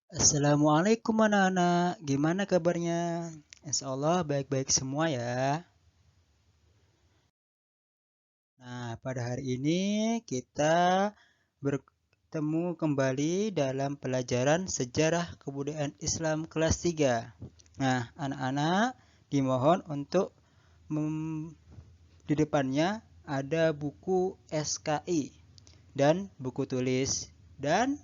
Assalamualaikum anak-anak, gimana kabarnya? Insya Allah baik-baik semua ya. Nah, pada hari ini kita bertemu kembali dalam pelajaran Sejarah Kebudayaan Islam kelas 3. Nah, anak-anak dimohon untuk di depannya ada buku SKI dan buku tulis dan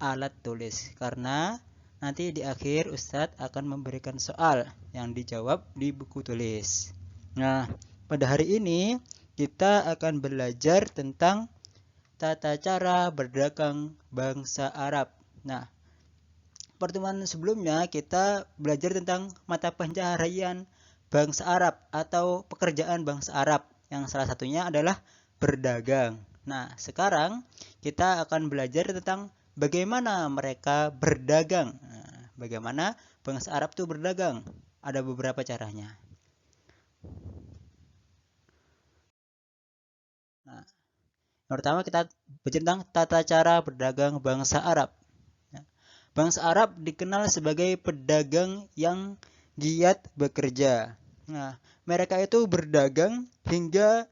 alat tulis karena nanti di akhir Ustadz akan memberikan soal yang dijawab di buku tulis. Nah, pada hari ini kita akan belajar tentang tata cara berdagang bangsa Arab. Nah, pertemuan sebelumnya kita belajar tentang mata pencaharian bangsa Arab atau pekerjaan bangsa Arab yang salah satunya adalah berdagang. Nah, sekarang kita akan belajar tentang bagaimana mereka berdagang. Nah, bagaimana bangsa Arab itu berdagang? Ada beberapa caranya. Nah, yang pertama kita belajar tentang tata cara berdagang bangsa Arab. Nah, bangsa Arab dikenal sebagai pedagang yang giat bekerja. Nah, mereka itu berdagang hingga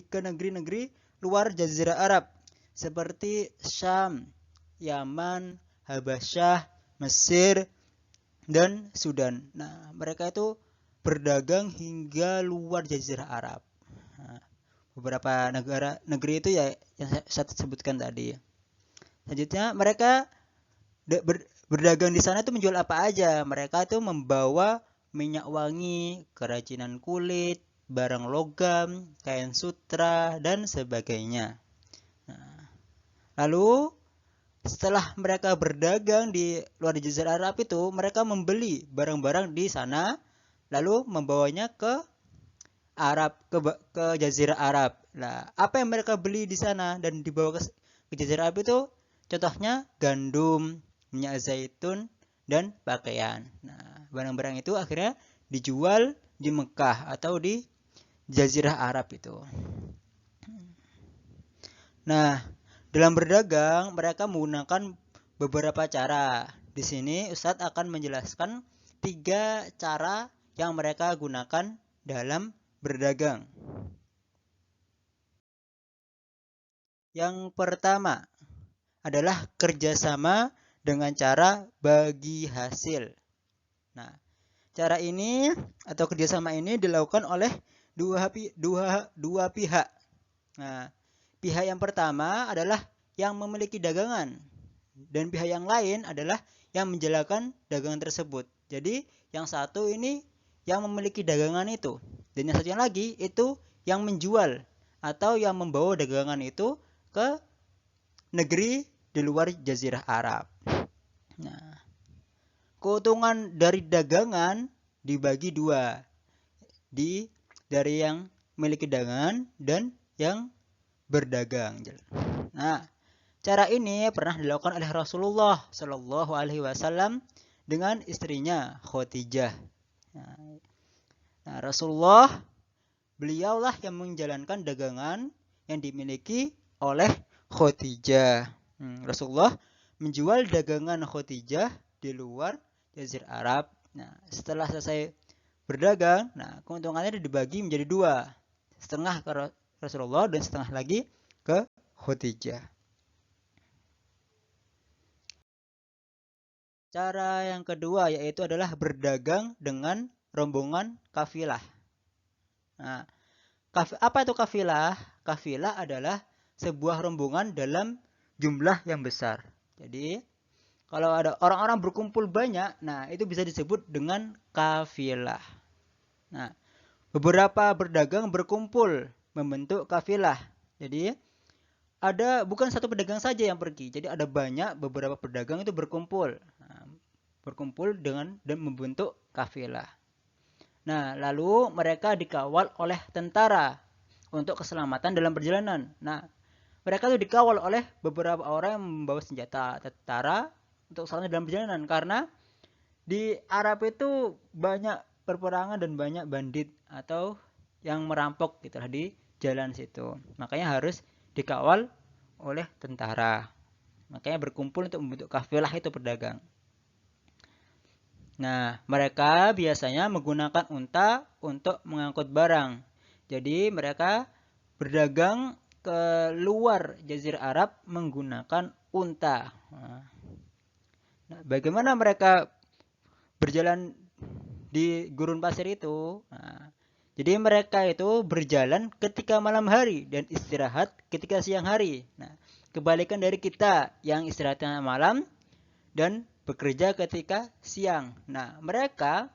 ke negeri-negeri luar Jazirah Arab seperti Syam, Yaman, Habasyah, Mesir, dan Sudan. Nah, mereka itu berdagang hingga luar Jazirah Arab. Nah, beberapa negeri itu ya yang saya sebutkan tadi. Selanjutnya mereka berdagang di sana itu menjual apa aja. Mereka itu membawa minyak wangi, kerajinan kulit, barang logam, kain sutra, dan sebagainya. Nah, lalu setelah mereka berdagang di luar Jazirah Arab itu, mereka membeli barang-barang di sana, lalu membawanya ke ke Jazirah Arab. Nah, apa yang mereka beli di sana dan dibawa ke Jazirah Arab itu contohnya gandum, minyak zaitun, dan pakaian. Nah, barang-barang itu akhirnya dijual di Mekah atau di Jazirah Arab itu. Nah, dalam berdagang mereka menggunakan beberapa cara. Di sini Ustadz akan menjelaskan 3 cara yang mereka gunakan dalam berdagang. Yang pertama adalah kerjasama dengan cara bagi hasil. Nah, cara ini atau kerjasama ini dilakukan oleh dua pihak. Nah, pihak yang pertama adalah yang memiliki dagangan dan pihak yang lain adalah yang menjalankan dagangan tersebut. Jadi, yang satu ini yang memiliki dagangan itu dan yang satunya lagi itu yang menjual atau yang membawa dagangan itu ke negeri di luar Jazirah Arab. Nah, keuntungan dari dagangan dibagi dua, di dari yang memiliki dagangan dan yang berdagang. Nah, cara ini pernah dilakukan oleh Rasulullah Shallallahu Alaihi Wasallam dengan istrinya Khadijah. Nah, Rasulullah beliaulah yang menjalankan dagangan yang dimiliki oleh Khadijah. Rasulullah menjual dagangan Khadijah di luar Jazirah Arab. Nah, setelah selesai berdagang, nah keuntungannya dibagi menjadi dua, setengah ke Rasulullah dan setengah lagi ke Khadijah. Cara yang kedua yaitu adalah berdagang dengan rombongan kafilah. Nah, apa itu kafilah? Kafilah adalah sebuah rombongan dalam jumlah yang besar. Jadi, kalau ada orang-orang berkumpul banyak, nah itu bisa disebut dengan kafilah. Nah, beberapa berdagang berkumpul membentuk kafilah. Jadi, ada bukan satu pedagang saja yang pergi. Jadi ada banyak beberapa pedagang itu berkumpul. Nah, berkumpul dengan dan membentuk kafilah. Nah, lalu mereka dikawal oleh tentara untuk keselamatan dalam perjalanan. Nah, mereka itu dikawal oleh beberapa orang yang membawa senjata tentara untuk keselamatan dalam perjalanan karena di Arab itu banyak perperangan dan banyak bandit atau yang merampok gitu di jalan situ. Makanya harus dikawal oleh tentara. Makanya berkumpul untuk membentuk kafilah itu pedagang. Nah, mereka biasanya menggunakan unta untuk mengangkut barang. Jadi mereka berdagang ke luar Jazirah Arab menggunakan unta. Nah, bagaimana mereka berjalan di gurun pasir itu? Nah, jadi mereka itu berjalan ketika malam hari dan istirahat ketika siang hari. Nah, kebalikan dari kita yang istirahatnya malam dan bekerja ketika siang. Nah, mereka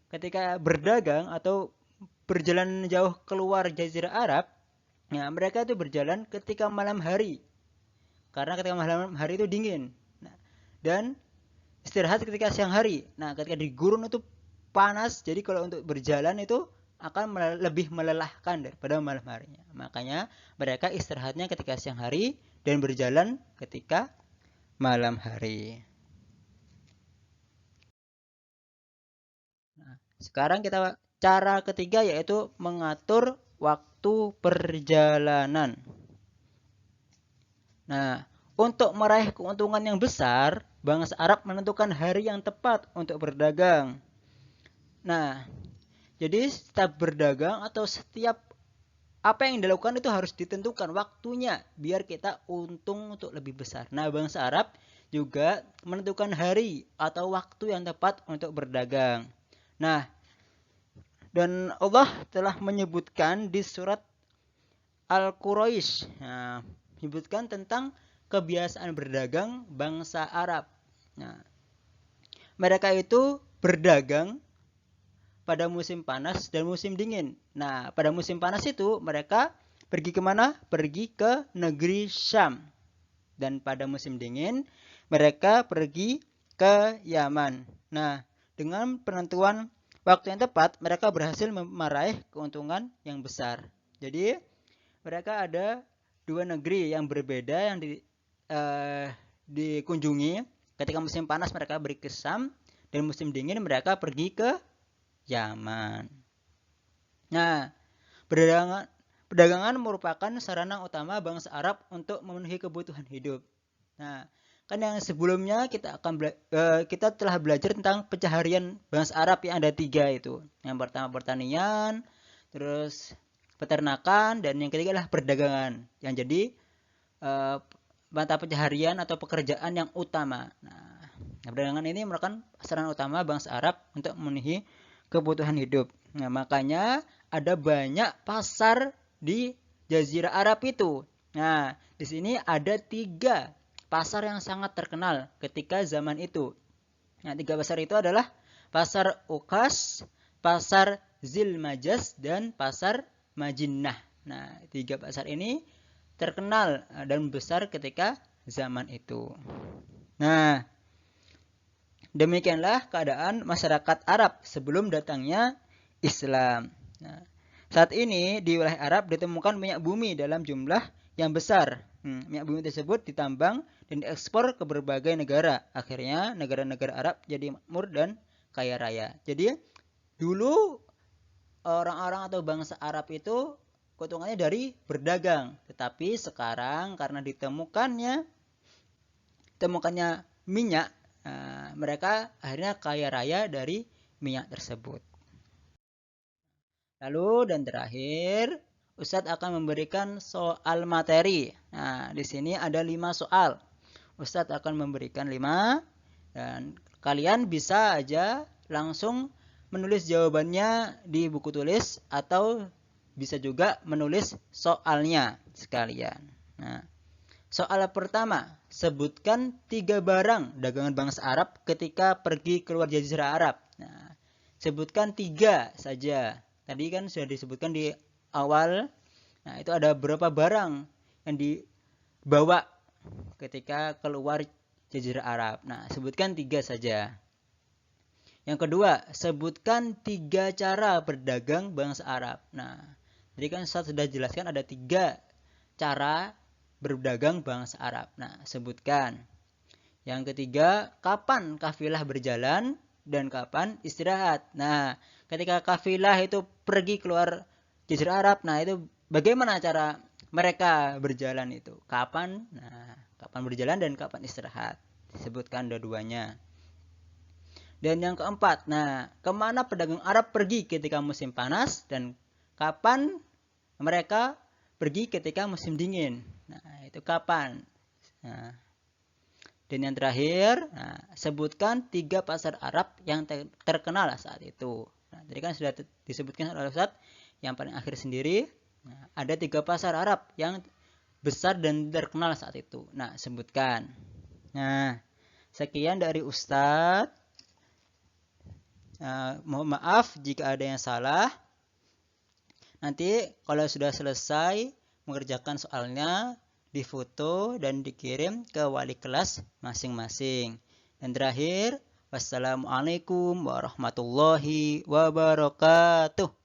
ketika berdagang atau berjalan jauh keluar Jazirah Arab, ya mereka itu berjalan ketika malam hari. Karena ketika malam hari itu dingin. Nah, dan istirahat ketika siang hari. Nah, ketika di gurun itu panas, jadi kalau untuk berjalan itu akan lebih melelahkan daripada malam harinya. Makanya mereka istirahatnya ketika siang hari dan berjalan ketika malam hari. Nah, sekarang kita cara ketiga yaitu mengatur waktu perjalanan. Nah, untuk meraih keuntungan yang besar, bangsa Arab menentukan hari yang tepat untuk berdagang. Nah, jadi setiap berdagang atau setiap apa yang dilakukan itu harus ditentukan waktunya biar kita untung untuk lebih besar. Nah, bangsa Arab juga menentukan hari atau waktu yang tepat untuk berdagang. Nah, dan Allah telah menyebutkan di surat Al-Quraisy, nah, menyebutkan tentang kebiasaan berdagang bangsa Arab. Nah, mereka itu berdagang pada musim panas dan musim dingin. Nah, pada musim panas itu mereka pergi kemana? Pergi ke negeri Syam. Dan pada musim dingin mereka pergi ke Yaman. Nah, dengan penentuan waktu yang tepat, mereka berhasil meraih keuntungan yang besar. Jadi, mereka ada dua negeri yang berbeda yang dikunjungi. Ketika musim panas mereka pergi ke Syam dan musim dingin mereka pergi ke Yaman. Nah, perdagangan merupakan sarana utama bangsa Arab untuk memenuhi kebutuhan hidup. Nah, kan yang sebelumnya kita telah belajar tentang pencaharian bangsa Arab yang ada 3 itu. Yang pertama pertanian, terus peternakan, dan yang ketiga adalah perdagangan. Yang jadi mata pencaharian atau pekerjaan yang utama. Nah, perdagangan ini merupakan sarana utama bangsa Arab untuk memenuhi kebutuhan hidup. Nah, makanya ada banyak pasar di Jazirah Arab itu. Nah, di sini ada 3 pasar yang sangat terkenal ketika zaman itu. Nah, 3 pasar itu adalah pasar Uqas, pasar Zilmajas, dan pasar Majinnah. Nah, 3 pasar ini terkenal dan besar ketika zaman itu. Nah, demikianlah keadaan masyarakat Arab sebelum datangnya Islam. Nah, saat ini di wilayah Arab ditemukan minyak bumi dalam jumlah yang besar. Minyak bumi tersebut ditambang dan diekspor ke berbagai negara. Akhirnya negara-negara Arab jadi makmur dan kaya raya. Jadi dulu orang-orang atau bangsa Arab itu keuntungannya dari berdagang. Tetapi sekarang karena ditemukannya minyak, mereka akhirnya kaya raya dari minyak tersebut. Lalu dan terakhir, Ustadz akan memberikan soal materi. Nah, di sini ada 5 soal. Ustadz akan memberikan 5 dan kalian bisa aja langsung menulis jawabannya di buku tulis atau bisa juga menulis soalnya sekalian. Nah, soal pertama, sebutkan 3 barang dagangan bangsa Arab ketika pergi keluar Jazirah Arab. Nah, sebutkan 3 saja. Tadi kan sudah disebutkan di awal. Nah, itu ada berapa barang yang dibawa ketika keluar Jazirah Arab. Nah, sebutkan 3 saja. Yang kedua, sebutkan 3 cara berdagang bangsa Arab. Nah, jadi kan saya sudah jelaskan ada 3 cara berdagang bangsa Arab. Nah, sebutkan. Yang ketiga, kapan kafilah berjalan dan kapan istirahat. Nah, ketika kafilah itu pergi keluar Jazirah Arab, nah itu bagaimana cara mereka berjalan itu? Kapan? Nah, kapan berjalan dan kapan istirahat. Disebutkan dua-duanya. Dan yang keempat, nah, kemana pedagang Arab pergi ketika musim panas dan kapan mereka pergi ketika musim dingin. Nah, itu kapan. Nah, dan yang terakhir, nah, sebutkan 3 pasar Arab yang terkenal saat itu. Nah, tadi kan sudah disebutkan oleh Ustaz yang paling akhir sendiri. Nah, ada 3 pasar Arab yang besar dan terkenal saat itu. Nah, sebutkan. Nah, sekian dari Ustadz. Mohon maaf jika ada yang salah. Nanti kalau sudah selesai mengerjakan soalnya, difoto dan dikirim ke wali kelas masing-masing. Dan terakhir, wassalamualaikum warahmatullahi wabarakatuh.